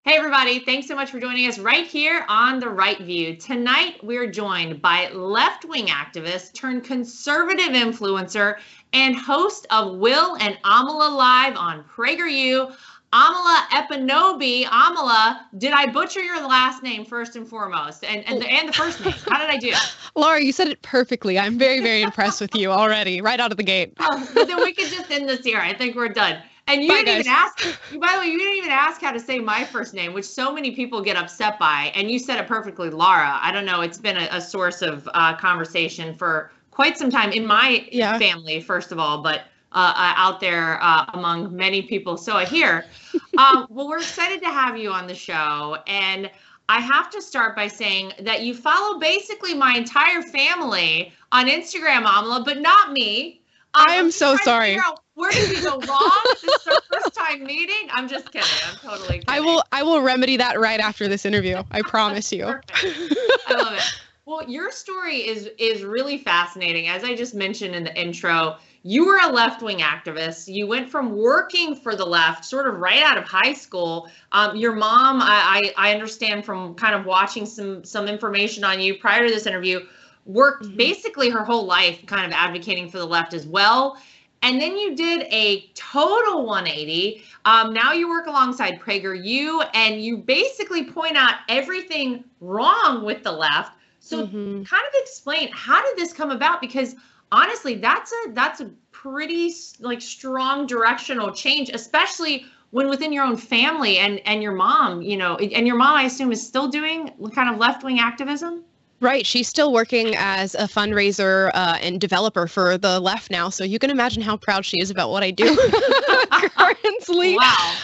Hey, everybody. Thanks so much for joining us right here on The Right View. Tonight, we're joined by left-wing activist turned conservative influencer and host of Will and Amala Live on PragerU, Amala Ekpunobi. Amala, did I butcher your last name first and foremost? And the first name. How did I do? Laura, you said it perfectly. I'm very, very impressed with you already, right out of the gate. Oh, but then we can just end this here. I think we're done. And you didn't even ask, by the way, you didn't even ask how to say my first name, which so many people get upset by. And you said it perfectly, Lara. I don't know. It's been a source of conversation for quite some time in my family, first of all, but out there among many people. So I hear. Well, we're excited to have you on the show. And I have to start by saying that you follow basically my entire family on Instagram, Amala, but not me. I am so sorry. Where did we go wrong? This is our first time meeting. I'm just kidding. I'm totally kidding. I will remedy that right after this interview. I promise you. I love it. Well, your story is really fascinating. As I just mentioned in the intro, you were a left-wing activist. You went from working for the left sort of right out of high school. Your mom, I understand from kind of watching some information on you prior to this interview, worked basically her whole life kind of advocating for the left as well. And then you did a total 180. Now you work alongside PragerU, and you basically point out everything wrong with the left. So kind of explain, how did this come about? Because honestly, that's a pretty strong directional change, especially when within your own family and your mom, and your mom, I assume, is still doing kind of left-wing activism. Right. She's still working as a fundraiser and developer for the left now. So you can imagine how proud she is about what I do currently. Wow.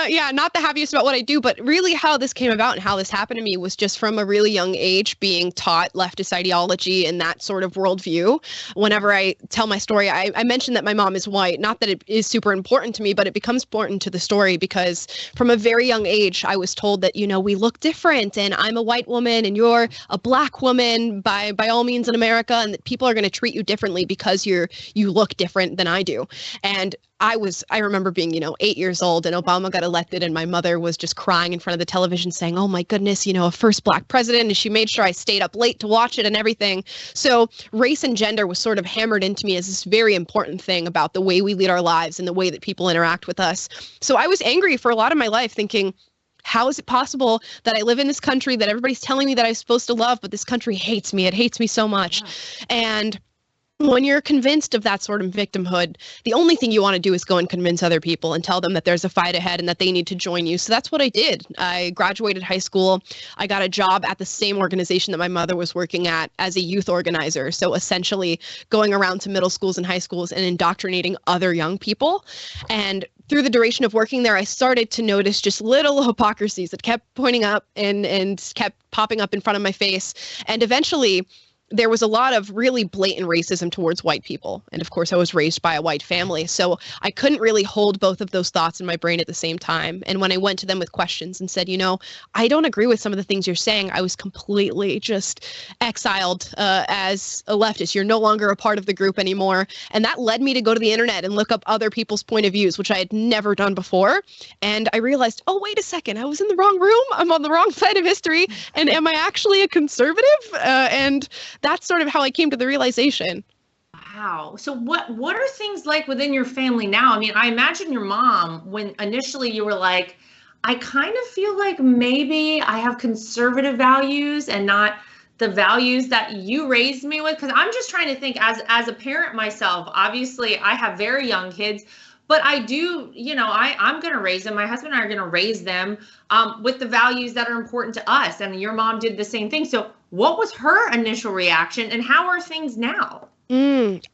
Yeah, not the happiest about what I do, but really how this came about and how this happened to me was just from a really young age being taught leftist ideology and that sort of worldview. Whenever I tell my story, I mentioned that my mom is white. Not that it is super important to me, but it becomes important to the story because from a very young age, I was told that, we look different and I'm a white woman and you're a black woman by all means in America, and that people are going to treat you differently because you look different than I do. And I remember being, 8 years old and Obama got elected and my mother was just crying in front of the television saying, oh my goodness, a first black president. And she made sure I stayed up late to watch it and everything. So race and gender was sort of hammered into me as this very important thing about the way we lead our lives and the way that people interact with us. So I was angry for a lot of my life thinking, how is it possible that I live in this country that everybody's telling me that I'm supposed to love, but this country hates me. It hates me so much. Yeah. And when you're convinced of that sort of victimhood, the only thing you want to do is go and convince other people and tell them that there's a fight ahead and that they need to join you. So that's what I did. I graduated high school. I got a job at the same organization that my mother was working at as a youth organizer. So essentially going around to middle schools and high schools and indoctrinating other young people. And through the duration of working there, I started to notice just little hypocrisies that kept pointing up and kept popping up in front of my face. And eventually, there was a lot of really blatant racism towards white people. And of course, I was raised by a white family. So I couldn't really hold both of those thoughts in my brain at the same time. And when I went to them with questions and said, I don't agree with some of the things you're saying, I was completely just exiled as a leftist. You're no longer a part of the group anymore. And that led me to go to the internet and look up other people's point of views, which I had never done before. And I realized, oh, wait a second, I was in the wrong room. I'm on the wrong side of history. And am I actually a conservative? And that's sort of how I came to the realization. Wow. So what are things like within your family now? I mean, I imagine your mom, when initially you were like, I kind of feel like maybe I have conservative values and not the values that you raised me with. Because I'm just trying to think as a parent myself, obviously I have very young kids, but I do, I'm going to raise them. My husband and I are going to raise them with the values that are important to us. And your mom did the same thing. So what was her initial reaction and how are things now?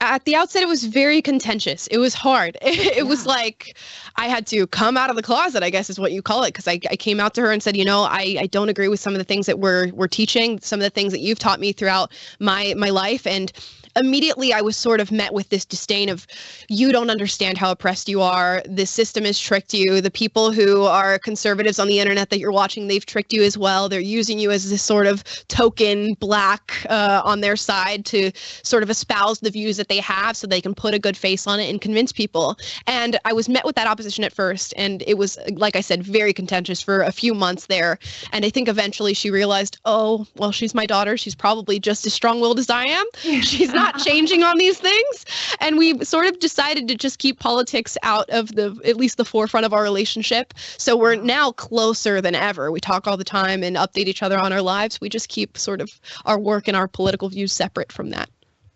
At the outset, it was very contentious. It was hard. It was like I had to come out of the closet, I guess is what you call it, because I came out to her and said, I don't agree with some of the things that we're teaching, some of the things that you've taught me throughout my life. And immediately I was sort of met with this disdain of, you don't understand how oppressed you are. This system has tricked you. The people who are conservatives on the internet that you're watching, they've tricked you as well. They're using you as this sort of token black on their side to sort of espouse the views that they have so they can put a good face on it and convince people. And I was met with that opposition at first. And it was, like I said, very contentious for a few months there. And I think eventually she realized, oh, well, she's my daughter. She's probably just as strong-willed as I am. She's not changing on these things. And we sort of decided to just keep politics out of at least the forefront of our relationship. So we're now closer than ever. We talk all the time and update each other on our lives. We just keep sort of our work and our political views separate from that.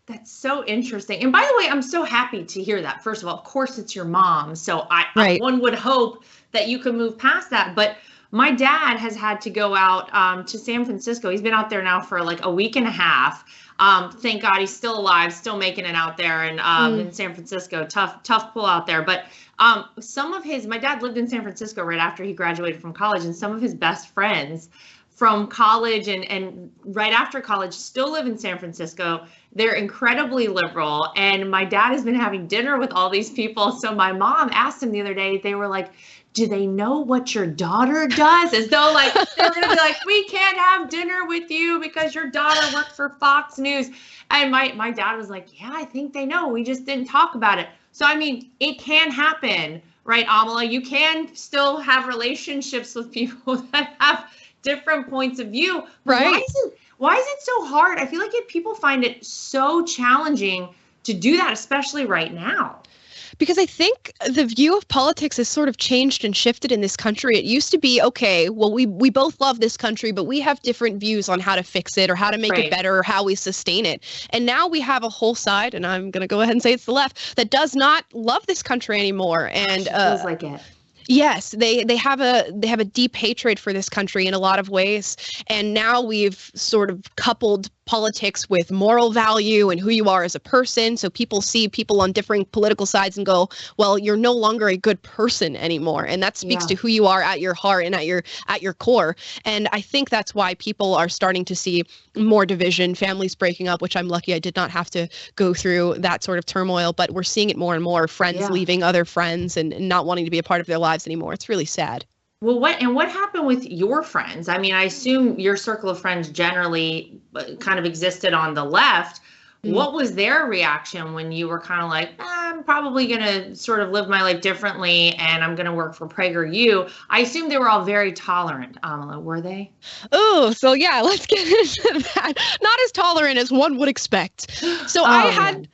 That's so interesting. And by the way, I'm so happy to hear that. First of all, of course, it's your mom. So one would hope that you could move past that. But my dad has had to go out to San Francisco. He's been out there now for like a week and a half. Thank God he's still alive, still making it out there in San Francisco. Tough pull out there. But my dad lived in San Francisco right after he graduated from college, and some of his best friends from college and right after college still live in San Francisco. They're incredibly liberal. And my dad has been having dinner with all these people. So my mom asked him the other day, they were like, do they know what your daughter does? As though like they're going to be like, we can't have dinner with you because your daughter worked for Fox News. And my dad was like, yeah, I think they know. We just didn't talk about it. So, I mean, it can happen, right, Amala? You can still have relationships with people that have different points of view. Right. Why is it so hard? I feel like people find it so challenging to do that, especially right now. Because I think the view of politics has sort of changed and shifted in this country. It used to be, okay, well, we both love this country, but we have different views on how to fix it or how to make it better or how we sustain it. And now we have a whole side, and I'm going to go ahead and say it's the left, that does not love this country anymore. And it feels like it. Yes, they have a deep hatred for this country in a lot of ways. And now we've sort of coupled politics with moral value and who you are as a person. So people see people on different political sides and go, well, you're no longer a good person anymore. And that speaks to who you are at your heart and at your core. And I think that's why people are starting to see more division, families breaking up, which I'm lucky I did not have to go through that sort of turmoil. But we're seeing it more and more, friends leaving other friends and not wanting to be a part of their lives anymore. It's really sad. Well, what happened with your friends? I mean, I assume your circle of friends generally kind of existed on the left. What was their reaction when you were kind of like, I'm probably going to sort of live my life differently and I'm going to work for PragerU? I assume they were all very tolerant, Amala, were they? Oh, so yeah, let's get into that. Not as tolerant as one would expect. So I had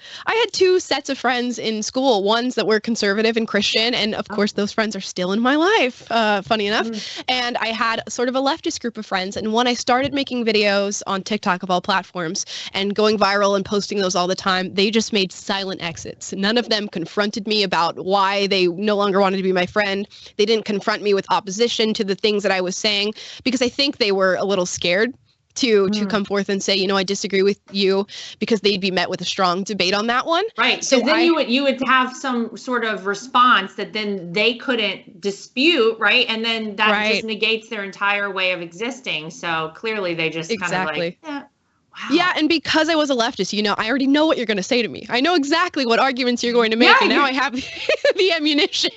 two sets of friends in school, ones that were conservative and Christian. And of course, those friends are still in my life, funny enough. And I had sort of a leftist group of friends. And when I started making videos on TikTok of all platforms and going viral and posting those all the time, they just made silent exits. None of them confronted me about why they no longer wanted to be my friend. They didn't confront me with opposition to the things that I was saying, because I think they were a little scared to come forth and say, you know, I disagree with you, because they'd be met with a strong debate on that one. Right. So then you would have some sort of response that then they couldn't dispute, right? And then that just negates their entire way of existing. So clearly they just kind of like, wow. Yeah, and because I was a leftist, you know, I already know what you're going to say to me. I know exactly what arguments you're going to make, and now I have the ammunition.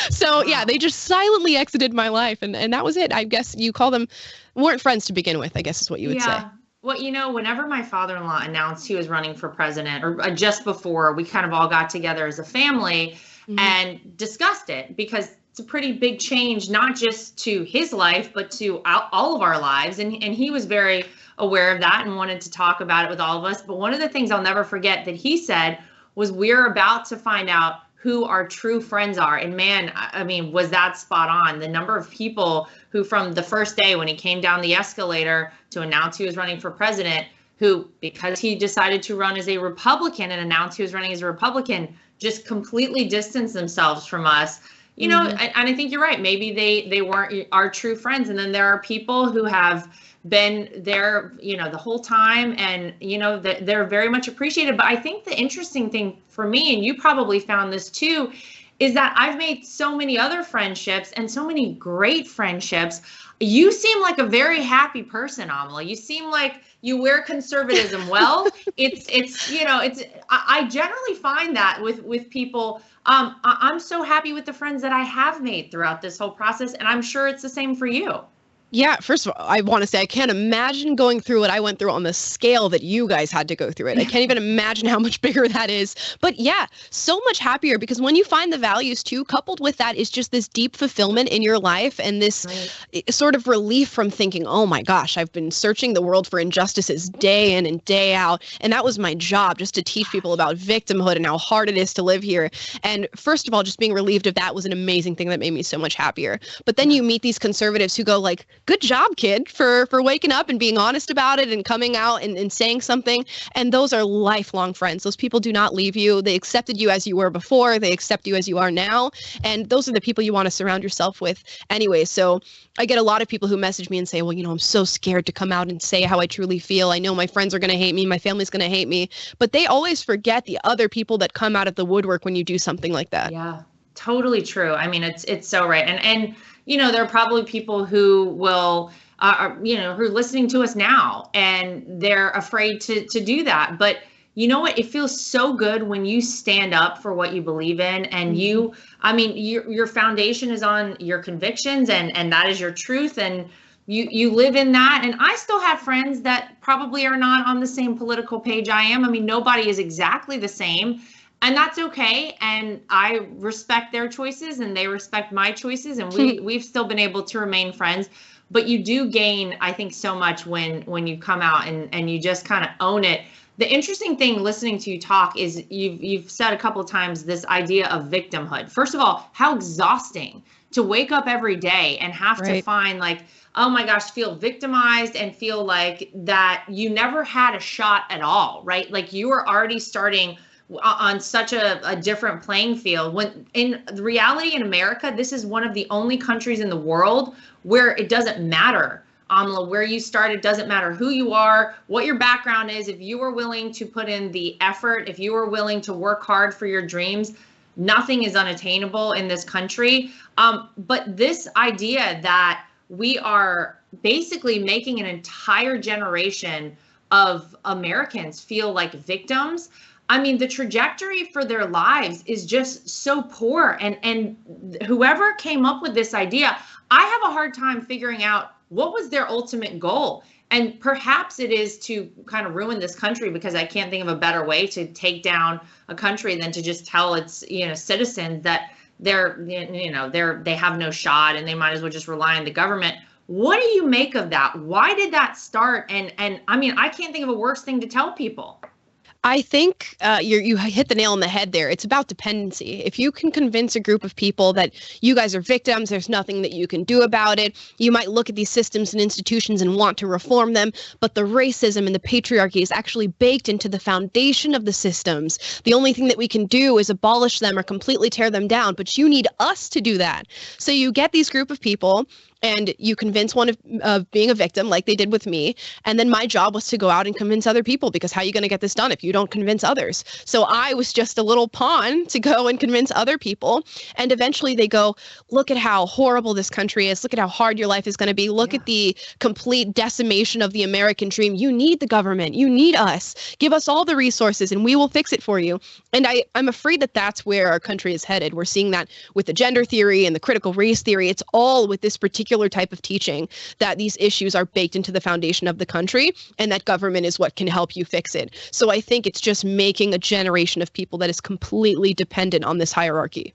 So yeah, they just silently exited my life, and that was it. I guess you call them, weren't friends to begin with, I guess is what you would say. Well, you know, whenever my father-in-law announced he was running for president, or just before, we kind of all got together as a family and discussed it, because it's a pretty big change, not just to his life, but to all of our lives. And he was very aware of that and wanted to talk about it with all of us. But one of the things I'll never forget that he said was, we're about to find out who our true friends are. And man, I mean, was that spot on? The number of people who from the first day when he came down the escalator to announce he was running for president, who, because he decided to run as a Republican and announce he was running as a Republican, just completely distanced themselves from us. You know, and I think you're right. Maybe they weren't our true friends. And then there are people who have been there, you know, the whole time, and, you know, they're very much appreciated. But I think the interesting thing for me, and you probably found this too, is that I've made so many other friendships and so many great friendships. You seem like a very happy person, Amala. You seem like you wear conservatism well. It's you know, I generally find that with people. I'm so happy with the friends that I have made throughout this whole process, and I'm sure it's the same for you. Yeah, first of all, I want to say I can't imagine going through what I went through on the scale that you guys had to go through it. I can't even imagine how much bigger that is. But yeah, so much happier because when you find the values too, coupled with that is just this deep fulfillment in your life and this sort of relief from thinking, oh my gosh, I've been searching the world for injustices day in and day out. And that was my job, just to teach people about victimhood and how hard it is to live here. And first of all, just being relieved of that was an amazing thing that made me so much happier. But then you meet these conservatives who go like, good job, kid, for waking up and being honest about it and coming out and saying something. And those are lifelong friends. Those people do not leave you. They accepted you as you were before. They accept you as you are now. And those are the people you want to surround yourself with anyway. So I get a lot of people who message me and say, well, you know, I'm so scared to come out and say how I truly feel. I know my friends are going to hate me. My family's going to hate me. But they always forget the other people that come out of the woodwork when you do something like that. Yeah, totally true. I mean, it's so right. And you know, there are probably people who will, you know, who are listening to us now and they're afraid to do that. But you know what? It feels so good when you stand up for what you believe in and you, I mean, your foundation is on your convictions and that is your truth. And you live in that. And I still have friends that probably are not on the same political page I am. I mean, nobody is exactly the same. And that's okay. And I respect their choices and they respect my choices. And we've still been able to remain friends. But you do gain, I think, so much when you come out and you just kind of own it. The interesting thing listening to you talk is you've said a couple of times this idea of victimhood. First of all, how exhausting to wake up every day and have to find like, oh my gosh, feel victimized and feel like that you never had a shot at all, right? Like you were already starting on such a different playing field. When in reality in America, this is one of the only countries in the world where it doesn't matter, Amala, where you started. Doesn't matter who you are, what your background is. If you are willing to put in the effort, if you are willing to work hard for your dreams, nothing is unattainable in this country. But this idea that we are basically making an entire generation of Americans feel like victims. I mean, the trajectory for their lives is just so poor. And whoever came up with this idea, I have a hard time figuring out what was their ultimate goal. And perhaps it is to kind of ruin this country, because I can't think of a better way to take down a country than to just tell its, you know, citizens that they have no shot and they might as well just rely on the government. What do you make of that? Why did that start? And I mean, I can't think of a worse thing to tell people. I think you hit the nail on the head there. It's about dependency. If you can convince a group of people that you guys are victims, there's nothing that you can do about it. You might look at these systems and institutions and want to reform them, but the racism and the patriarchy is actually baked into the foundation of the systems. The only thing that we can do is abolish them or completely tear them down, but you need us to do that. So you get these group of people and you convince one of being a victim like they did with me. And then my job was to go out and convince other people, because how are you going to get this done if you don't convince others? So I was just a little pawn to go and convince other people. And eventually they go, look at how horrible this country is. Look at how hard your life is going to be. Look at the complete decimation of the American dream. You need the government. You need us. Give us all the resources and we will fix it for you. And I'm afraid that that's where our country is headed. We're seeing that with the gender theory and the critical race theory. It's all with this particular type of teaching that these issues are baked into the foundation of the country and that government is what can help you fix it. So I think it's just making a generation of people that is completely dependent on this hierarchy.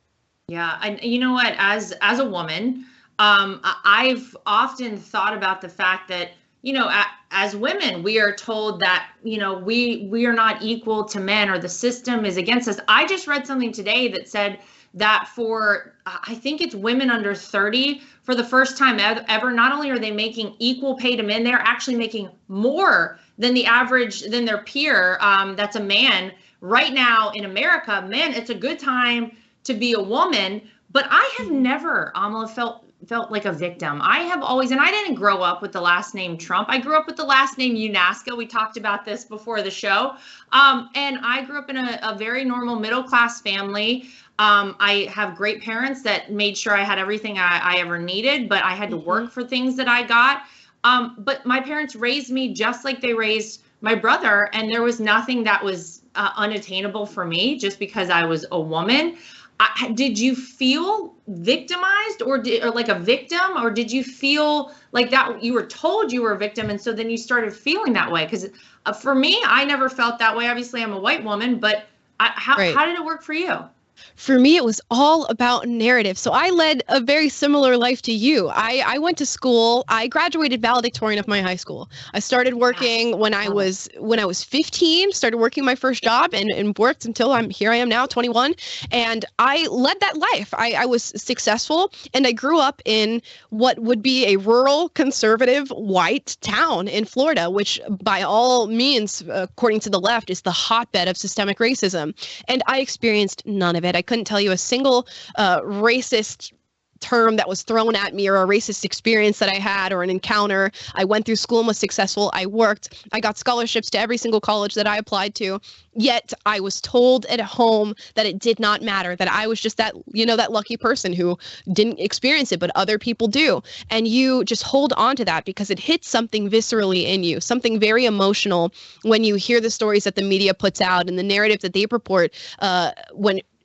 Yeah. And you know what, as a woman, I've often thought about the fact that, you know, as women, we are told that, you know, we are not equal to men or the system is against us. I just read something today that said that for, I think it's women under 30, for the first time ever, not only are they making equal pay to men, they're actually making more than the average, than their peer, that's a man. Right now in America, men, it's a good time to be a woman, but I have never, Amala, felt like a victim. I have always, and I didn't grow up with the last name Trump. I grew up with the last name UNESCO. We talked about this before the show. And I grew up in a very normal middle-class family. I have great parents that made sure I had everything I ever needed, but I had to work for things that I got. But my parents raised me just like they raised my brother, and there was nothing that was unattainable for me just because I was a woman. Did you feel victimized or like a victim, or did you feel like that you were told you were a victim and so then you started feeling that way? Because for me, I never felt that way. Obviously, I'm a white woman, but how did it work for you? For me, it was all about narrative. So I led a very similar life to you. I went to school. I graduated valedictorian of my high school. I started working when I was 15, started working my first job and worked until I am now, 21. And I led that life. I was successful, and I grew up in what would be a rural, conservative, white town in Florida, which by all means, according to the left, is the hotbed of systemic racism. And I experienced none of it. I couldn't tell you a single racist term that was thrown at me, or a racist experience that I had, or an encounter. I went through school and was successful. I worked. I got scholarships to every single college that I applied to. Yet I was told at home that it did not matter, that I was just that, that lucky person who didn't experience it, but other people do. And you just hold on to that because it hits something viscerally in you, something very emotional when you hear the stories that the media puts out and the narrative that they purport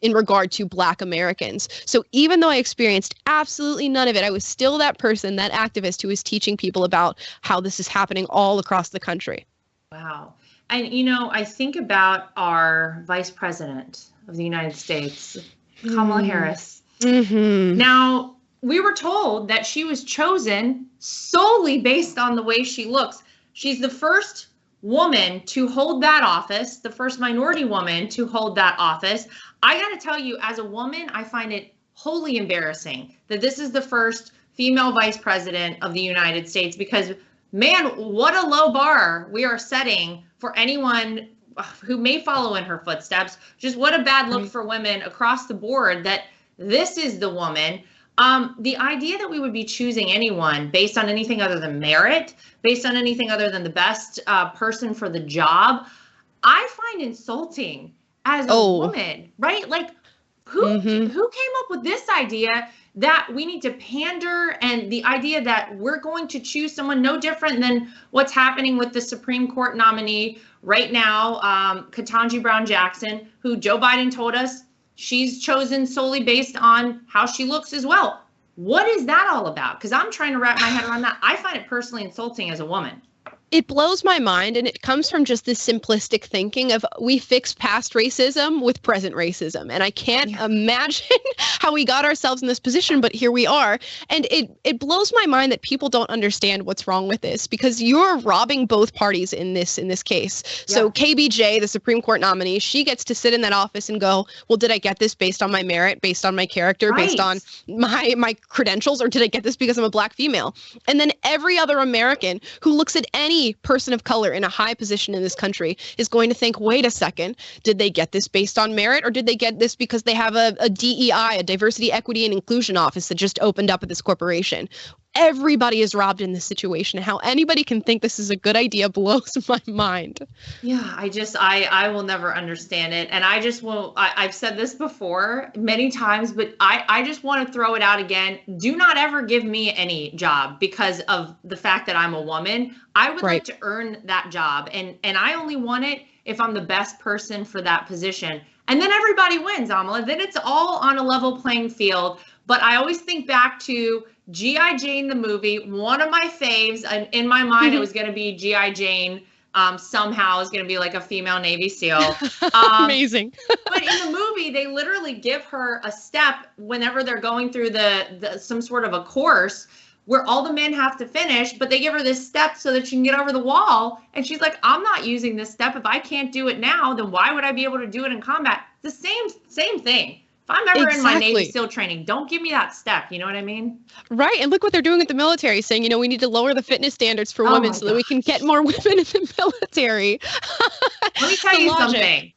in regard to Black Americans. So even though I experienced absolutely none of it, I was still that person, that activist who was teaching people about how this is happening all across the country. Wow. And, I think about our Vice President of the United States, Kamala Harris. Mm-hmm. Now, we were told that she was chosen solely based on the way she looks. She's the first woman to hold that office, the first minority woman to hold that office. I got to tell you, as a woman, I find it wholly embarrassing that this is the first female vice president of the United States, because, man, what a low bar we are setting for anyone who may follow in her footsteps. Just what a bad look for women across the board that this is the woman. The idea that we would be choosing anyone based on anything other than merit, based on anything other than the best person for the job, I find insulting as a woman, right? Like, who came up with this idea that we need to pander, and the idea that we're going to choose someone no different than what's happening with the Supreme Court nominee right now, Ketanji Brown Jackson, who Joe Biden told us she's chosen solely based on how she looks as well. What is that all about? Because I'm trying to wrap my head around that. I find it personally insulting as a woman. It blows my mind, and it comes from just this simplistic thinking of we fix past racism with present racism. And I can't imagine how we got ourselves in this position, but here we are. And it blows my mind that people don't understand what's wrong with this, because you're robbing both parties in this case. Yeah. So KBJ, the Supreme Court nominee, she gets to sit in that office and go, well, did I get this based on my merit, based on my character, based on my credentials, or did I get this because I'm a Black female? And then every other American who looks at any person of color in a high position in this country is going to think, wait a second, did they get this based on merit, or did they get this because they have a DEI, a diversity, equity, and inclusion office that just opened up at this corporation? Everybody is robbed in this situation. How anybody can think this is a good idea blows my mind. Yeah, I will never understand it. And I just will, I've said this before many times, but I just want to throw it out again. Do not ever give me any job because of the fact that I'm a woman. I would like to earn that job. And I only want it if I'm the best person for that position. And then everybody wins, Amala. Then it's all on a level playing field. But I always think back to G.I. Jane, the movie, one of my faves. And in my mind, it was going to be G.I. Jane. Somehow is going to be like a female Navy SEAL. Amazing. But in the movie, they literally give her a step whenever they're going through some sort of a course where all the men have to finish, but they give her this step so that she can get over the wall. And she's like, I'm not using this step. If I can't do it now, then why would I be able to do it in combat? The same thing. If I'm ever in my Navy SEAL training, don't give me that step. You know what I mean? Right. And look what they're doing at the military, saying, we need to lower the fitness standards for women so that we can get more women in the military. Let me tell you something.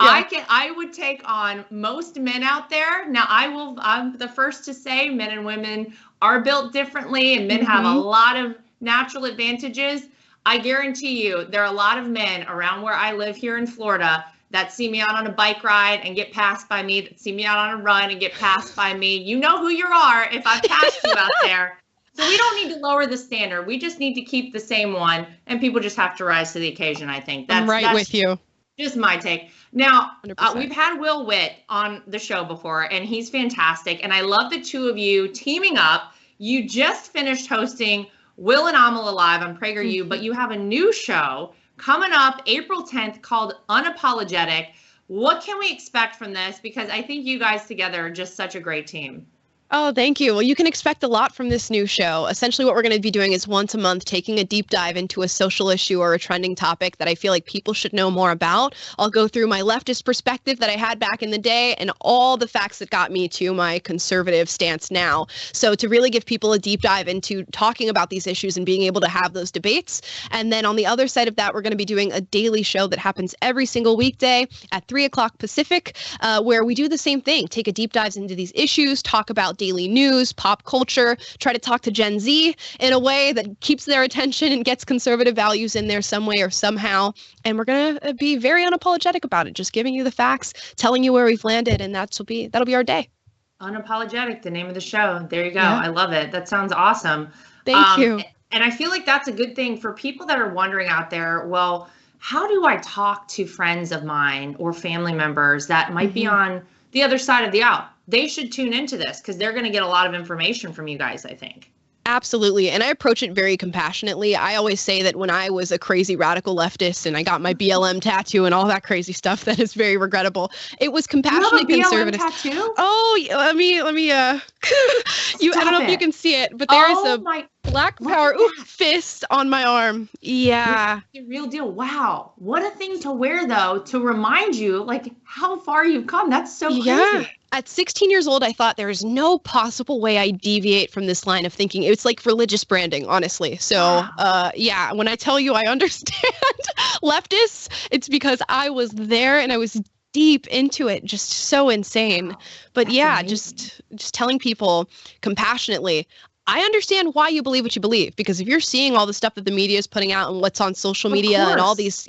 Yeah. I would take on most men out there. Now, I'm the first to say men and women are built differently, and men have a lot of natural advantages. I guarantee you there are a lot of men around where I live here in Florida that see me out on a bike ride and get passed by me, that see me out on a run and get passed by me. You know who you are if I've passed you out there. So we don't need to lower the standard. We just need to keep the same one, and people just have to rise to the occasion, I think. I'm right with you. Just my take. Now, 100%. We've had Will Witt on the show before, and he's fantastic. And I love the two of you teaming up. You just finished hosting Will and Amala Live on PragerU, but you have a new show coming up April 10th called Unapologetic. What can we expect from this? Because I think you guys together are just such a great team. Oh, thank you. Well, you can expect a lot from this new show. Essentially, what we're going to be doing is once a month taking a deep dive into a social issue or a trending topic that I feel like people should know more about. I'll go through my leftist perspective that I had back in the day and all the facts that got me to my conservative stance now. So to really give people a deep dive into talking about these issues and being able to have those debates. And then on the other side of that, we're going to be doing a daily show that happens every single weekday at 3 o'clock Pacific, where we do the same thing, take a deep dive into these issues, talk about daily news, pop culture, try to talk to Gen Z in a way that keeps their attention and gets conservative values in there some way or somehow. And we're going to be very unapologetic about it, just giving you the facts, telling you where we've landed, and that'll be our day. Unapologetic, the name of the show. There you go. Yeah. I love it. That sounds awesome. Thank you. And I feel like that's a good thing for people that are wondering out there, well, how do I talk to friends of mine or family members that might be on the other side of the aisle? They should tune into this because they're going to get a lot of information from you guys, I think. Absolutely. And I approach it very compassionately. I always say that when I was a crazy radical leftist and I got my BLM tattoo and all that crazy stuff that is very regrettable, it was compassionate conservative. Tattoo? Oh, let me I don't know if you can see it, but there is a Black Power fist on my arm. Yeah. The real deal. Wow. What a thing to wear, though, to remind you like how far you've come. That's so crazy. Yeah. At 16 years old, I thought there is no possible way I deviate from this line of thinking. It's like religious branding, honestly. So, yeah, when I tell you I understand leftists, it's because I was there and I was deep into it, just so insane. But that's yeah, amazing. just telling people compassionately, I understand why you believe what you believe, because if you're seeing all the stuff that the media is putting out and what's on social media and all these,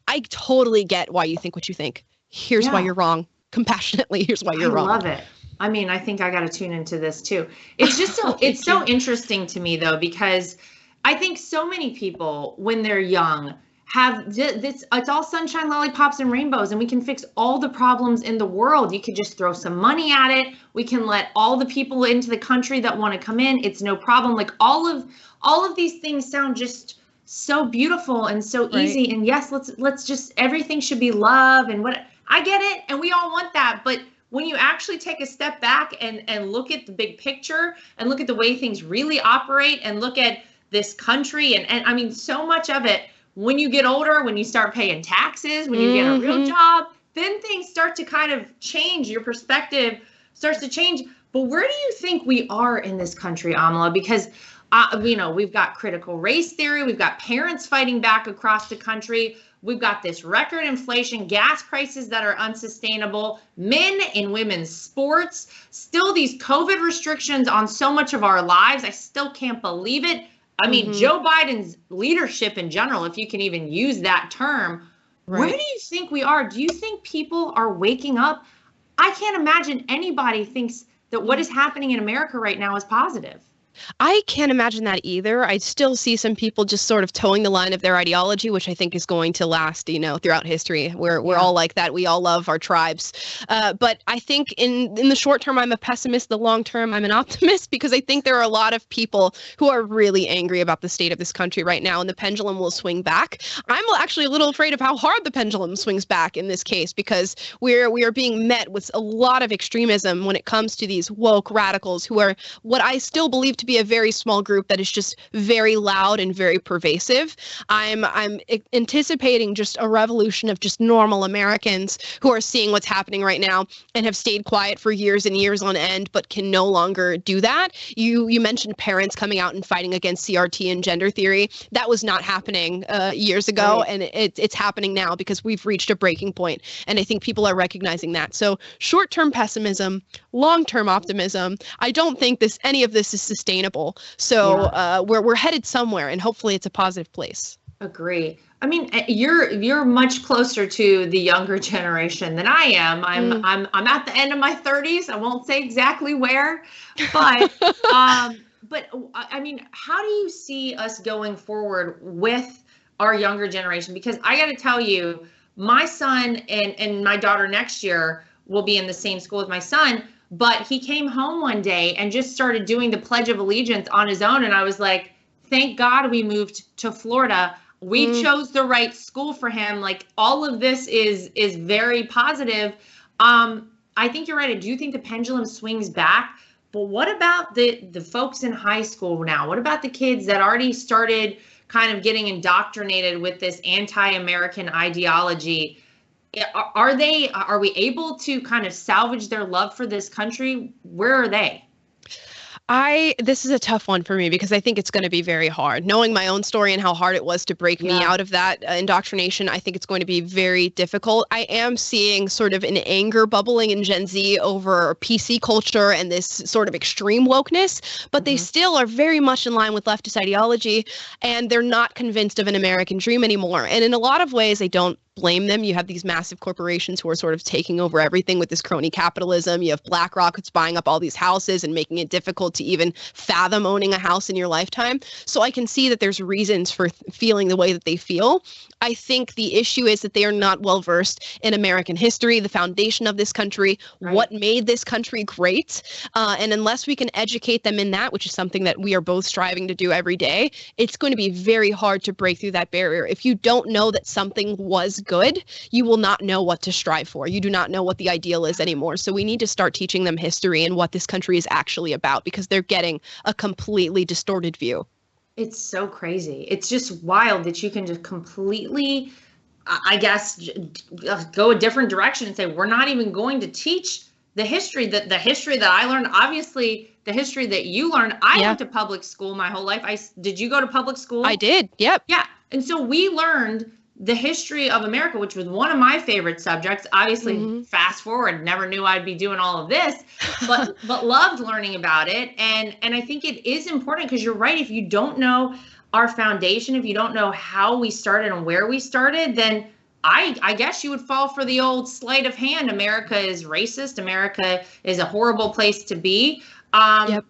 I totally get why you think what you think. Here's why you're wrong. Compassionately, here's why you're wrong. I love it. I mean, I think I got to tune into this too. It's just so it's so interesting to me though, because I think so many people when they're young have this, it's all sunshine, lollipops, and rainbows, and we can fix all the problems in the world. You could just throw some money at it. We can let all the people into the country that want to come in. It's no problem. Like all of these things sound just so beautiful and so easy. And yes, let's just, everything should be love and what. I get it, and we all want that, but when you actually take a step back and look at the big picture and look at the way things really operate and look at this country and I mean, so much of it, when you get older, when you start paying taxes, when you get a real job, then things start to kind of change. Your perspective starts to change. But where do you think we are in this country, Amala? Because we've got critical race theory. We've got parents fighting back across the country. We've got this record inflation, gas prices that are unsustainable, men and women's sports, still these COVID restrictions on so much of our lives. I still can't believe it. I mean, Joe Biden's leadership in general, if you can even use that term, where do you think we are? Do you think people are waking up? I can't imagine anybody thinks that what is happening in America right now is positive. I can't imagine that either. I still see some people just sort of towing the line of their ideology, which I think is going to last, throughout history. We're all like that. We all love our tribes. But I think in the short term, I'm a pessimist. The long term, I'm an optimist, because I think there are a lot of people who are really angry about the state of this country right now, and the pendulum will swing back. I'm actually a little afraid of how hard the pendulum swings back in this case, because we are being met with a lot of extremism when it comes to these woke radicals who are what I still believe to be a very small group that is just very loud and very pervasive. I'm anticipating just a revolution of just normal Americans who are seeing what's happening right now and have stayed quiet for years and years on end, but can no longer do that. You mentioned parents coming out and fighting against CRT and gender theory. That was not happening years ago, and it's happening now because we've reached a breaking point, and I think people are recognizing that. So short-term pessimism, long-term optimism. I don't think any of this is sustainable. So we're headed somewhere, and hopefully it's a positive place. Agree. I mean, you're much closer to the younger generation than I am. I'm at the end of my 30s. I won't say exactly where, but I mean, how do you see us going forward with our younger generation? Because I got to tell you, my son and my daughter next year will be in the same school as my son, but he came home one day and just started doing the Pledge of Allegiance on his own, and I was like, thank God we moved to Florida. We chose the right school for him. Like, all of this is very positive. I think you're right. I do think the pendulum swings back. But what about the folks in high school now? What about the kids that already started kind of getting indoctrinated with this anti-American ideology? Are we able to kind of salvage their love for this country? Where are they? This is a tough one for me because I think it's going to be very hard. Knowing my own story and how hard it was to break me out of that indoctrination, I think it's going to be very difficult. I am seeing sort of an anger bubbling in Gen Z over PC culture and this sort of extreme wokeness, but they still are very much in line with leftist ideology, and they're not convinced of an American dream anymore. And in a lot of ways, I don't blame them. You have these massive corporations who are sort of taking over everything with this crony capitalism. You have BlackRock that's buying up all these houses and making it difficult to even fathom owning a house in your lifetime. So I can see that there's reasons for feeling the way that they feel. I think the issue is that they are not well versed in American history, the foundation of this country, what made this country great. And unless we can educate them in that, which is something that we are both striving to do every day, it's going to be very hard to break through that barrier. If you don't know that something was good, you will not know what to strive for. You do not know what the ideal is anymore. So we need to start teaching them history and what this country is actually about, because they're getting a completely distorted view. It's so crazy. It's just wild that you can just completely, I guess, go a different direction and say, we're not even going to teach the history that I learned. Obviously, the history that you learned. I went to public school my whole life. Did you go to public school? I did. Yep. Yeah. And so we learned the history of America, which was one of my favorite subjects. Obviously, fast forward, never knew I'd be doing all of this, but loved learning about it. And I think it is important, because you're right. If you don't know our foundation, if you don't know how we started and where we started, then I guess you would fall for the old sleight of hand. America is racist. America is a horrible place to be. But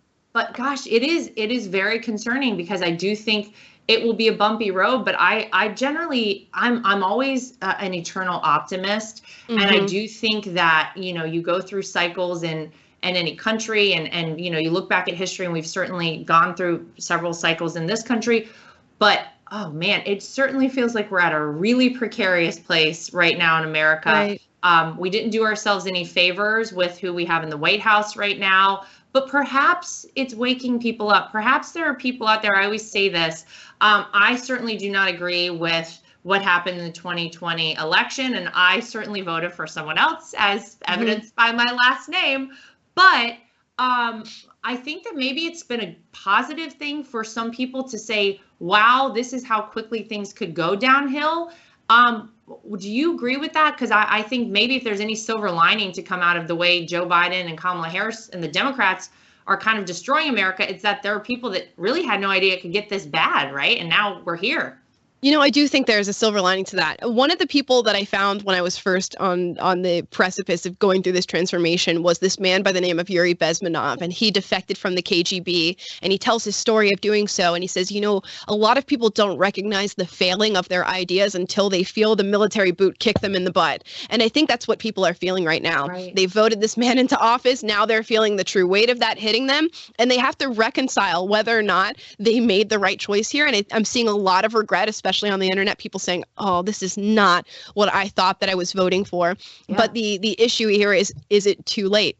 gosh, it is very concerning, because I do think it will be a bumpy road, but I'm always an eternal optimist. And I do think that, you go through cycles in any country, and, you look back at history, and we've certainly gone through several cycles in this country, but oh man, it certainly feels like we're at a really precarious place right now in America. Right. We didn't do ourselves any favors with who we have in the White House right now, but perhaps it's waking people up. Perhaps there are people out there. I always say this. I certainly do not agree with what happened in the 2020 election, and I certainly voted for someone else, as evidenced by my last name. But I think that maybe it's been a positive thing for some people to say, wow, this is how quickly things could go downhill. Do you agree with that? Because I think maybe if there's any silver lining to come out of the way Joe Biden and Kamala Harris and the Democrats are kind of destroying America, it's that there are people that really had no idea it could get this bad, right? And now we're here. I do think there's a silver lining to that. One of the people that I found when I was first on the precipice of going through this transformation was this man by the name of Yuri Bezmenov, and he defected from the KGB, and he tells his story of doing so. And he says, a lot of people don't recognize the failing of their ideas until they feel the military boot kick them in the butt. And I think that's what people are feeling right now. Right. They voted this man into office. Now they're feeling the true weight of that hitting them, and they have to reconcile whether or not they made the right choice here. And I'm seeing a lot of regret, especially on the internet, people saying, oh, this is not what I thought that I was voting for. Yeah. But the issue here is it too late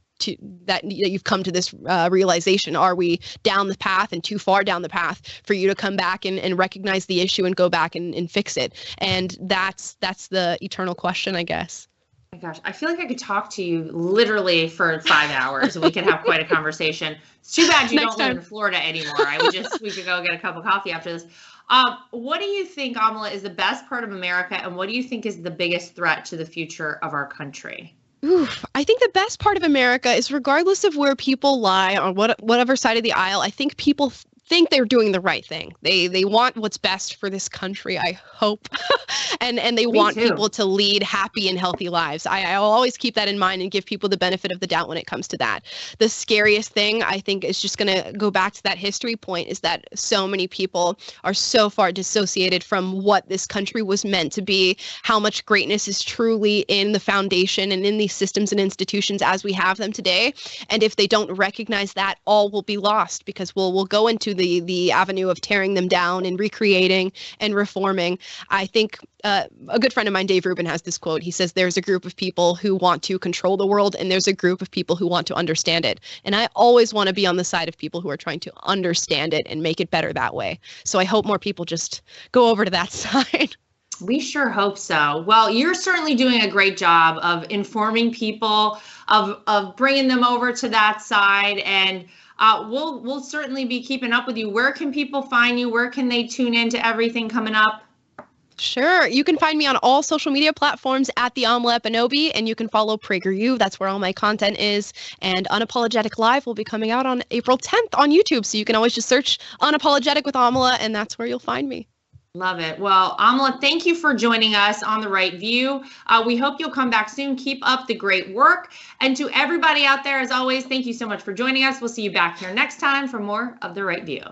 that you've come to this realization? Are we down the path and too far down the path for you to come back and recognize the issue and go back and fix it? And that's the eternal question, I guess. Oh my gosh, I feel like I could talk to you literally for 5 hours, and we could have quite a conversation. It's too bad you don't live in Florida anymore. We could go get a cup of coffee after this. What do you think, Amala, is the best part of America, and what do you think is the biggest threat to the future of our country? I think the best part of America is, regardless of where people lie on whatever side of the aisle, I think people think they're doing the right thing. They want what's best for this country, I hope. and they want people to lead happy and healthy lives. I'll always keep that in mind and give people the benefit of the doubt when it comes to that. The scariest thing, I think, is just going to go back to that history point, is that so many people are so far dissociated from what this country was meant to be, how much greatness is truly in the foundation and in these systems and institutions as we have them today. And if they don't recognize that, all will be lost, because we'll go into the avenue of tearing them down and recreating and reforming. I think a good friend of mine, Dave Rubin, has this quote. He says, there's a group of people who want to control the world, and there's a group of people who want to understand it. And I always want to be on the side of people who are trying to understand it and make it better that way. So I hope more people just go over to that side. We sure hope so. Well, you're certainly doing a great job of informing people, of bringing them over to that side, and we'll certainly be keeping up with you. Where can people find you? Where can they tune into everything coming up? Sure. You can find me on all social media platforms at the Amala Ekpunobi, and you can follow PragerU. That's where all my content is. And Unapologetic Live will be coming out on April 10th on YouTube. So you can always just search Unapologetic with Amala, and that's where you'll find me. Love it. Well, Amala, thank you for joining us on The Right View. We hope you'll come back soon. Keep up the great work. And to everybody out there, as always, thank you so much for joining us. We'll see you back here next time for more of The Right View.